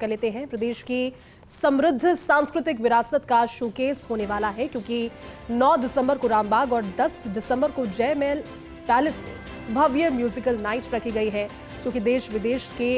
कर लेते हैं। प्रदेश की समृद्ध सांस्कृतिक विरासत का शोकेस होने वाला है, क्योंकि 9 दिसंबर को रामबाग और 10 दिसंबर को जयमहल पैलेस में भव्य म्यूजिकल नाइट रखी गई है, जो कि देश विदेश के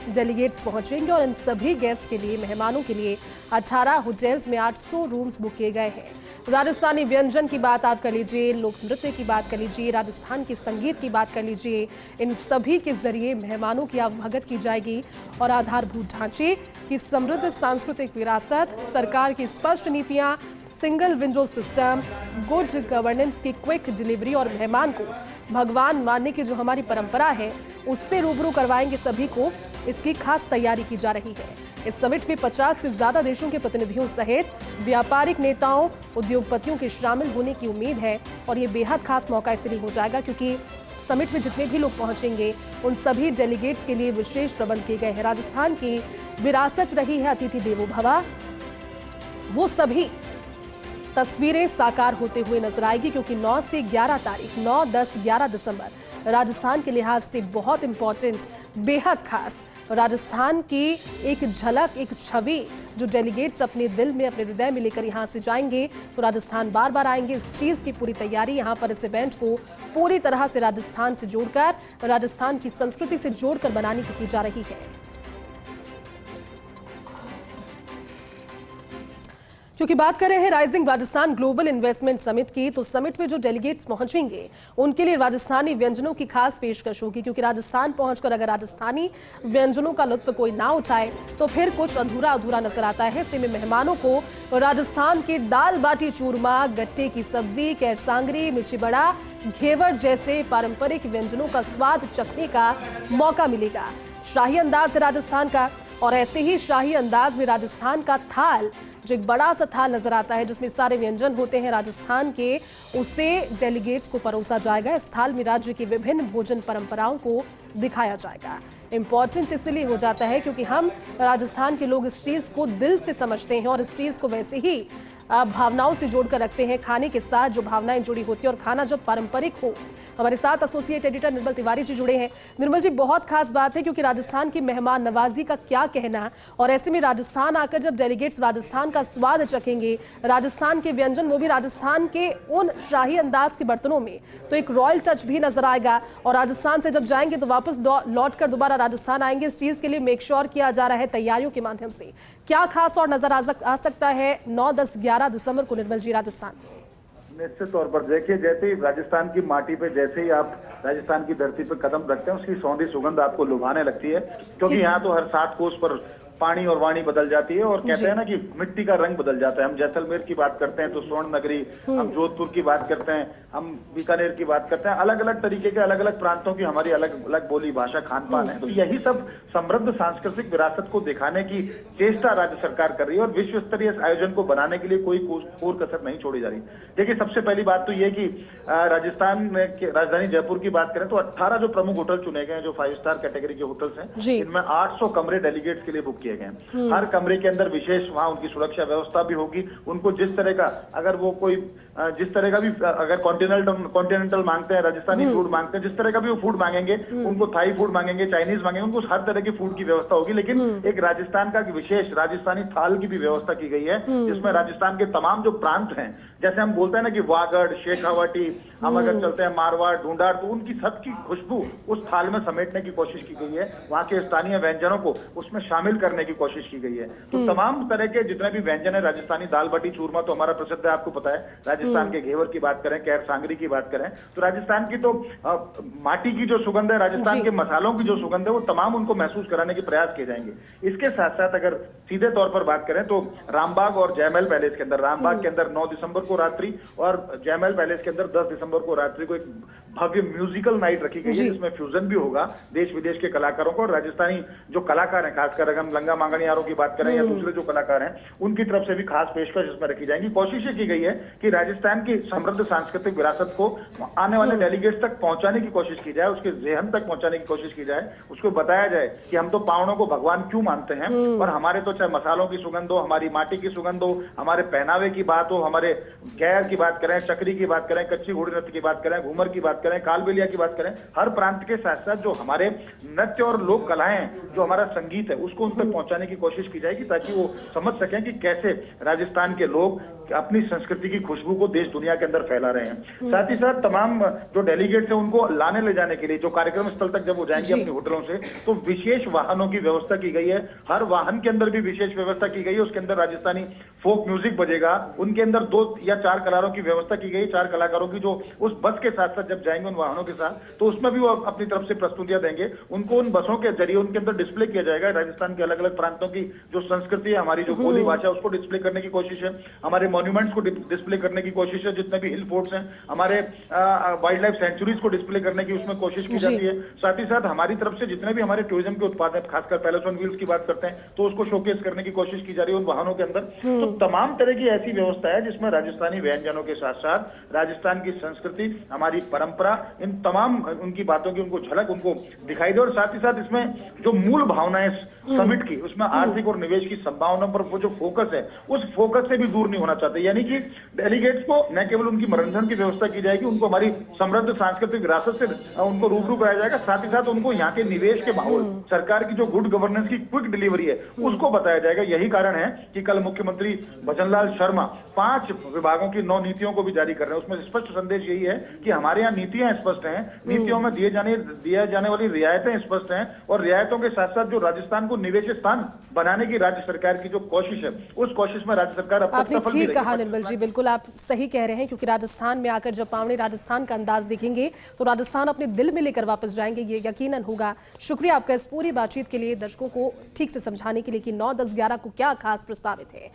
डेलीगेट्स पहुंचेंगे और इन सभी गेस्ट के लिए, मेहमानों के लिए 18 होटल्स में 800 रूम्स बुक किए गए हैं। राजस्थानी व्यंजन की बात आप कर लीजिए, लोक नृत्य की बात कर लीजिए, राजस्थान के संगीत की बात कर लीजिए, इन सभी के जरिए मेहमानों की आवभगत की जाएगी और आधारभूत ढांचे की समृद्ध सांस्कृतिक विरासत, सरकार की स्पष्ट नीतियां, single window system, good governance की क्विक डिलीवरी और मेहमान को भगवान मानने की जो हमारी परंपरा है उससे रूबरू करवाएंगे सभी को। इसकी खास तैयारी की जा रही है। इस समिट में 50 से ज्यादा देशों के प्रतिनिधियों सहित व्यापारिक नेताओं, उद्योगपतियों के शामिल होने की उम्मीद है और ये बेहद खास मौका इसलिए हो जाएगा क्योंकि समिट में जितने भी लोग पहुंचेंगे उन सभी डेलीगेट्स के लिए विशेष प्रबंध किए गए हैं। राजस्थान की विरासत रही है अतिथि देवो भव, वो सभी तस्वीरें साकार होते हुए नजर आएगी, क्योंकि 9 से 11 तारीख 9, 10, 11 दिसंबर राजस्थान के लिहाज से बहुत इंपॉर्टेंट, बेहद खास राजस्थान की एक झलक, एक छवि जो डेलीगेट्स अपने दिल में, अपने हृदय में लेकर यहां से जाएंगे तो राजस्थान बार बार आएंगे। इस चीज की पूरी तैयारी यहां पर इस इवेंट को पूरी तरह से राजस्थान से जोड़कर, राजस्थान की संस्कृति से जोड़कर बनाने की जा रही है। क्योंकि बात कर रहे हैं rising Rajasthan global investment summit की, तो समिट में जो डेलीगेट्स पहुंचेंगे उनके लिए राजस्थानी व्यंजनों की खास पेशकश होगी, क्योंकि राजस्थान पहुंचकर अगर राजस्थानी व्यंजनों का लुत्फ कोई ना उठाए तो फिर कुछ अधूरा अधूरा नजर आता है। ऐसे में मेहमानों को राजस्थान के दाल बाटी चूरमा, गट्टे की सब्जी, कैर सांगरी, मिर्ची बड़ा, घेवर जैसे पारंपरिक व्यंजनों का स्वाद चखने का मौका मिलेगा। शाही अंदाज है राजस्थान का, और ऐसे ही शाही अंदाज में राजस्थान का थाल, जो एक बड़ा सा थाल नजर आता है जिसमें सारे व्यंजन होते हैं राजस्थान के, उसे डेलीगेट्स को परोसा जाएगा। इस थाल में राज्य की विभिन्न भोजन परंपराओं को दिखाया जाएगा। इंपॉर्टेंट इसलिए हो जाता है क्योंकि हम राजस्थान के लोग इस चीज को दिल से समझते हैं और इस चीज को वैसे ही भावनाओं से जोड़कर रखते हैं। खाने के साथ जो भावनाएं जुड़ी होती है और खाना जब पारंपरिक हो। हमारे साथ एसोसिएट एडिटर निर्मल तिवारी जी जुड़े हैं। निर्मल जी, बहुत खास बात है क्योंकि राजस्थान की मेहमान नवाजी का क्या कहना, और ऐसे में राजस्थान आकर जब डेलीगेट्स राजस्थान का स्वाद चखेंगे, राजस्थान के व्यंजन, वो भी राजस्थान के उन शाही अंदाज के बर्तनों में, तो एक रॉयल टच भी नजर आएगा। और राजस्थान से जब जाएंगे तो वापस लौट कर दोबारा राजस्थान आएंगे। इस चीज के लिए मेक श्योर किया जा रहा है तैयारियों के माध्यम से। क्या खास और नजर आ सकता है 9, 10, 11 दिसंबर को निर्मल जी राजस्थान? निश्चित तौर पर देखिए, जैसे ही राजस्थान की माटी पे, जैसे ही आप राजस्थान की धरती पे कदम रखते हैं, उसकी सौंधी सुगंध आपको लुभाने लगती है, क्योंकि यहाँ तो हर 7 कोस पर पानी और वाणी बदल जाती है। और कहते हैं ना कि मिट्टी का रंग बदल जाता है। हम जैसलमेर की बात करते हैं तो स्वर्ण नगरी, हम जोधपुर की बात करते हैं, हम बीकानेर की बात करते हैं। अलग अलग तरीके के, अलग अलग प्रांतों की हमारी अलग अलग बोली, भाषा, खान पान है। तो यही सब समृद्ध सांस्कृतिक विरासत को दिखाने की चेष्टा राज्य सरकार कर रही है और विश्व स्तरीय आयोजन को बनाने के लिए कोई कोर कसर नहीं छोड़ी जा रही। देखिए, सबसे पहली बात तो ये कि राजस्थान में राजधानी जयपुर की बात करें तो 18 जो प्रमुख होटल चुने गए हैं, जो 5 स्टार कैटेगरी के होटल्स हैं, इनमें 800 कमरे डेलीगेट्स के लिए बुक किए गए। हर कमरे के अंदर विशेष वहां उनकी सुरक्षा व्यवस्था भी होगी। उनको जिस तरह का, अगर वो कोई जिस तरह का भी, अगर कॉन्टिनेंटल मांगते हैं, राजस्थानी फूड मांगते हैं, जिस तरह का भी वो फूड मांगेंगे, उनको थाई फूड मांगेंगे, चाइनीज मांगेंगे, उनको हर तरह की फूड की व्यवस्था होगी। लेकिन एक राजस्थान का विशेष राजस्थानी थाल की भी व्यवस्था की गई है, जिसमें राजस्थान के तमाम जो प्रांत हैं, जैसे हम बोलते हैं ना कि वागड़, शेखावाटी, हम अगर चलते हैं मारवाड़, ढूंढाड़, तो उनकी सबकी खुशबू उस थाल में समेटने की कोशिश की गई है। वहां के स्थानीय व्यंजनों को उसमें शामिल करने की कोशिश की गई है। तो तमाम तरह के जितने भी व्यंजन है, राजस्थानी दाल बाटी चूरमा तो हमारा प्रसिद्ध है, आपको पता है। राजस्थान के घेवर की बात करें, कैर सांगरी की बात करें, तो राजस्थान की तो माटी की जो सुगंध है, राजस्थान के मसालों की जो सुगंध है, वो तमाम उनको महसूस कराने के प्रयास किए जाएंगे। इसके साथ साथ अगर सीधे तौर पर बात करें तो रामबाग और जयमहल पैलेस के अंदर, रामबाग के अंदर 9 दिसंबर को रात्रि और जयमहल पैलेस के अंदर 10 दिसंबर को रात्रि को एक भव्य म्यूजिकल नाइट रखी गई है, जिसमें फ्यूजन भी होगा देश विदेश के कलाकारों को। और राजस्थानी जो कलाकार हैं, खासकर अगर हम लंगा मांगणियारों की बात करें या दूसरे जो कलाकार हैं, उनकी तरफ से भी खास पेशकश इसमें रखी जाएंगी। कोशिश की गई है कि राजस्थान की समृद्ध सांस्कृतिक विरासत को आने वाले डेलीगेट्स तक पहुंचाने की कोशिश की जाए, उसके ज़हन तक पहुंचाने की कोशिश की जाए, उसको बताया जाए कि हम तो पावनों को भगवान क्यों मानते हैं, और हमारे तो चाहे मसालों की सुगंध हो, हमारी माटी की सुगंध हो, हमारे पहनावे की बात हो, हमारे गैर की बात करें, चक्री की बात करें, कच्ची घोड़ी नृत्य की बात करें, घूमर की बात करें, कालबेलिया की बात करें, हर प्रांत के साथ साथ जो हमारे नृत्य और लोक कलाएं, जो हमारा संगीत है, उसको उन तक पहुंचाने की कोशिश की जाएगी ताकि वो समझ सकें कि कैसे राजस्थान के लोग अपनी संस्कृति की खुशबू को देश दुनिया के अंदर फैला रहे हैं। साथ ही साथ तमाम जो डेलीगेट्स हैं उनको लाने ले जाने के लिए जो कार्यक्रम स्थल तक जब वो जाएंगे अपने होटलों से, तो विशेष वाहनों की व्यवस्था की गई है। हर वाहन के अंदर भी विशेष व्यवस्था की गई है। उसके अंदर राजस्थानी फोक म्यूजिक बजेगा। उनके अंदर 2 या 4 कलाकारों की व्यवस्था की गई। 4 कलाकारों की जो उस बस के साथ साथ जब जाएंगे उन वाहनों के साथ, तो उसमें भी वो अपनी तरफ से प्रस्तुतियां देंगे। उनको उन बसों के जरिए उनके अंदर डिस्प्ले किया जाएगा राजस्थान के अलग अलग प्रांतों की जो संस्कृति है, हमारी जो बोली भाषा, उसको डिस्प्ले करने की कोशिश है। हमारे मॉन्यूमेंट्स को डिस्प्ले करने की कोशिश है। जितने भी हिल फोर्ट्स हैं, हमारे वाइल्ड लाइफ सेंचुरीज को डिस्प्ले करने की उसमें कोशिश की जाती है। साथ ही साथ हमारी तरफ से जितने भी हमारे टूरिज्म के उत्पाद हैं, खासकर पैलेस ऑन व्हील्स की बात करते हैं, तो उसको शोकेस करने की कोशिश की जा रही है उन वाहनों के अंदर। तो तमाम तरह की ऐसी व्यवस्था है जिसमें राजस्थानी व्यंजनों के साथ साथ राजस्थान की संस्कृति, हमारी परंपरा, इन तमाम उनकी बातों की उनको झलक उनको दिखाई दे। और साथ ही साथ इसमें जो मूल भावनाएं समिट की, उसमें आर्थिक और निवेश की संभावनाओं पर वो जो फोकस है, उस फोकस से भी दूर नहीं होना चाहते। यानी कि डेलीगेट्स को न केवल उनकी मनोरंजन की व्यवस्था की जाएगी, उनको हमारी समृद्ध सांस्कृतिक विरासत से उनको रूबरू कराया जाएगा। साथ ही साथ उनको यहाँ के निवेश के माहौल, सरकार की जो गुड गवर्नेंस की क्विक डिलीवरी है, उसको बताया जाएगा। यही कारण है कि कल मुख्यमंत्री भजनलाल शर्मा 5 विभागों की 9 नीतियों को भी जारी कर रहे हैं। उसमें स्पष्ट संदेश यही है कि हमारे यहाँ नीतियां स्पष्ट हैं, नीतियों में दिए जाने वाली रियायतें स्पष्ट हैं, और रियायतों के साथ साथ जो राजस्थान को निवेश स्थान बनाने की राज्य सरकार की जो कोशिश है, उस कोशिश में राज्य सरकार अब तक आपने सफल भी ठीक रही है। कहा निर्मल जी, बिल्कुल आप सही कह रहे हैं, क्योंकि राजस्थान में आकर जब पावनी राजस्थान का अंदाज दिखेंगे तो राजस्थान अपने दिल में लेकर वापस जाएंगे, ये यकीनन होगा। शुक्रिया आपका इस पूरी बातचीत के लिए, दर्शकों को ठीक से समझाने के लिए कि 9, 10, 11 को क्या खास प्रस्तावित है।